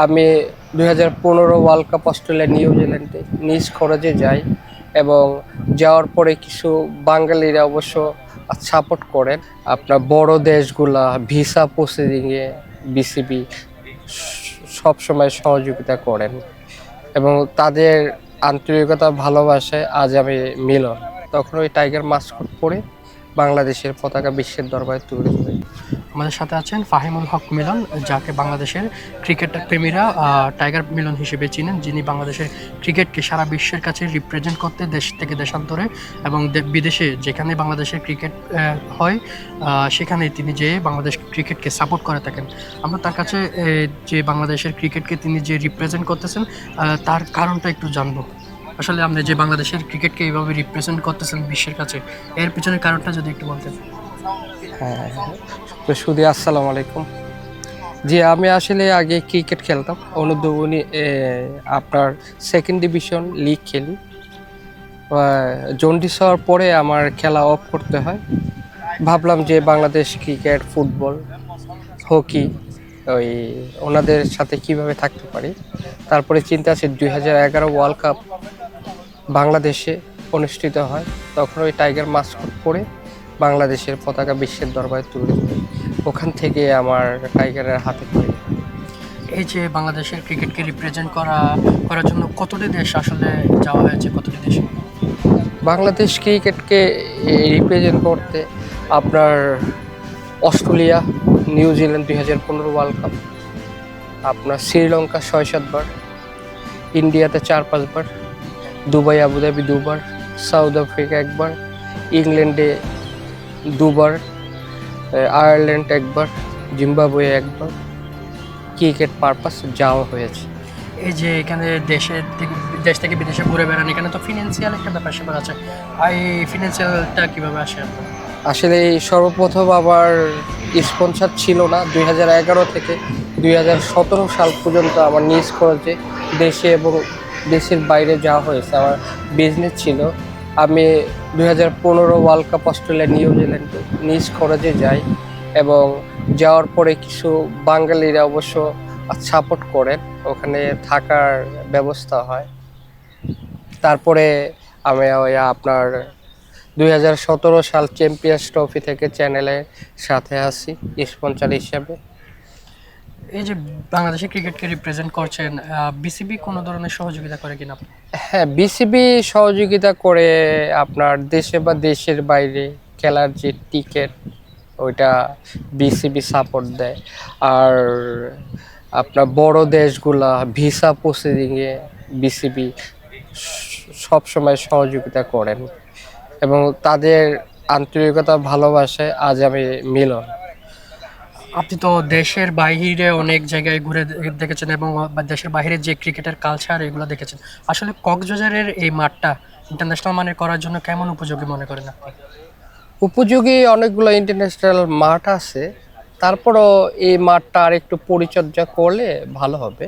আমি 2015 world cup Australia নিউজিল্যান্ডে নিজ খরচে যাই এবং যাওয়ার পরে কিছু বাঙালিরা অবশ্য সাপোর্ট করেন। আপনার বড় দেশগুলা ভিসা প্রসেসিংয়ে বিসিবি সবসময় সহযোগিতা করেন এবং তাদের আন্তরিকতা ভালোবাসায় আজ আমি মিলন। তখন ওই টাইগার মাস্কট পরে বাংলাদেশের পতাকা বিশ্বের দরবারে তুলে ধরে। আমাদের সাথে আছেন ফাহিমুল হক মিলন, যাকে বাংলাদেশের ক্রিকেট প্রেমীরা টাইগার মিলন হিসেবে চিনেন, যিনি বাংলাদেশের ক্রিকেটকে সারা বিশ্বের কাছে রিপ্রেজেন্ট করতে দেশ থেকে দেশান্তরে এবং বিদেশে যেখানে বাংলাদেশের ক্রিকেট হয় সেখানে তিনি যেয়ে বাংলাদেশ ক্রিকেটকে সাপোর্ট করে থাকেন। আমরা তার কাছে যে বাংলাদেশের ক্রিকেটকে তিনি যে রিপ্রেজেন্ট করতেছেন তার কারণটা একটু জানবো। আসলে আপনি যে বাংলাদেশের ক্রিকেটকে এইভাবে রিপ্রেজেন্ট করতেছেন বিশ্বের কাছে, এর পিছনের কারণটা যদি একটু বলতেন। হ্যাঁ, তো শুধু আসসালামু আলাইকুম। জি, আমি আসলে আগে ক্রিকেট খেলতাম অনুদ্যোগী, আপনার সেকেন্ড ডিভিশন লিগ খেলি। জন্ডিস হওয়ার পরে আমার খেলা অফ করতে হয়। ভাবলাম যে বাংলাদেশ ক্রিকেট, ফুটবল, হকি ওই ওনাদের সাথে কিভাবে থাকতে পারি। তারপরে চিন্তা আছে 2011 ওয়ার্ল্ড কাপ বাংলাদেশে অনুষ্ঠিত হয়, তখন ওই টাইগার মাস্কট পরে বাংলাদেশের পতাকা বিশ্বের দরবারে তুলে ধরি। ওখান থেকে আমার টাইগারের হাতে পড়ে। এই যে বাংলাদেশের ক্রিকেটকে রিপ্রেজেন্ট করার জন্য কতটি দেশ আসলে যাওয়া হয়েছে, কতটি দেশে? বাংলাদেশ ক্রিকেটকে রিপ্রেজেন্ট করতে আপনার অস্ট্রেলিয়া, নিউজিল্যান্ড 2015 ওয়ার্ল্ড কাপ, আপনার শ্রীলঙ্কা 6-7 বার, ইন্ডিয়াতে 4-5 বার, দুবাই আবুধাবি 2 বার, সাউথ আফ্রিকা 1 বার, ইংল্যান্ডে 2 বার, আয়ারল্যান্ড 1 বার, জিম্বাবুয়ে 1 বার ক্রিকেট পারপাস যাওয়া হয়েছে। এই যে এখানে দেশ থেকে বিদেশে ঘুরে বেড়ান, এখানে তো ফিনান্সিয়াল একটা ব্যাপার স্যাপার আছে, আর এই ফিনান্সিয়ালটা কীভাবে আসে আপনার? আসলে সর্বপ্রথম আবার স্পন্সর ছিল না। 2011 থেকে 2017 সাল পর্যন্ত আমার নিজ খরচে দেশে এবং দেশের বাইরে যাওয়া হয়েছে। আমার বিজনেস ছিল। আমি 2015 ওয়ার্ল্ড কাপ অস্ট্রেলিয়া নিউজিল্যান্ডে নিজ খরচে যাই এবং যাওয়ার পরে কিছু বাঙালিরা অবশ্য সাপোর্ট করেন, ওখানে থাকার ব্যবস্থা হয়। তারপরে আমি ওই আপনার 2017 সাল চ্যাম্পিয়ন্স ট্রফি থেকে চ্যানেলের সাথে আছি স্পন্সর হিসাবে। এই যে বাংলাদেশের ক্রিকেটকে রিপ্রেজেন্ট করছেন, বিসিবি কোনো ধরনের সহযোগিতা করে কিনা? হ্যাঁ, বিসিবি সহযোগিতা করে আপনার দেশে বা দেশের বাইরে খেলার যে টিকিট ওইটা বিসিবি সাপোর্ট দেয়। আর আপনার বড় দেশগুলা ভিসা প্রসেসিংয়ে বিসিবি সবসময় সহযোগিতা করেন এবং তাদের আন্তরিকতা ভালোবাসায় আজ আমি মিলন। আপনি তো দেশের বাইরে অনেক জায়গায় ঘুরে দেখেছেন এবং দেশের বাইরে যে ক্রিকেটের কালচার এগুলো দেখেছেন। আসলে কক্সবাজারের এই মাঠটা ইন্টারন্যাশনাল মানের করার জন্য কেমন উপযোগী মনে করেন আপনি? উপযোগী অনেকগুলো ইন্টারন্যাশনাল মাঠ আছে, তারপরও এই মাঠটা আর একটু পরিচর্যা করলে ভালো হবে।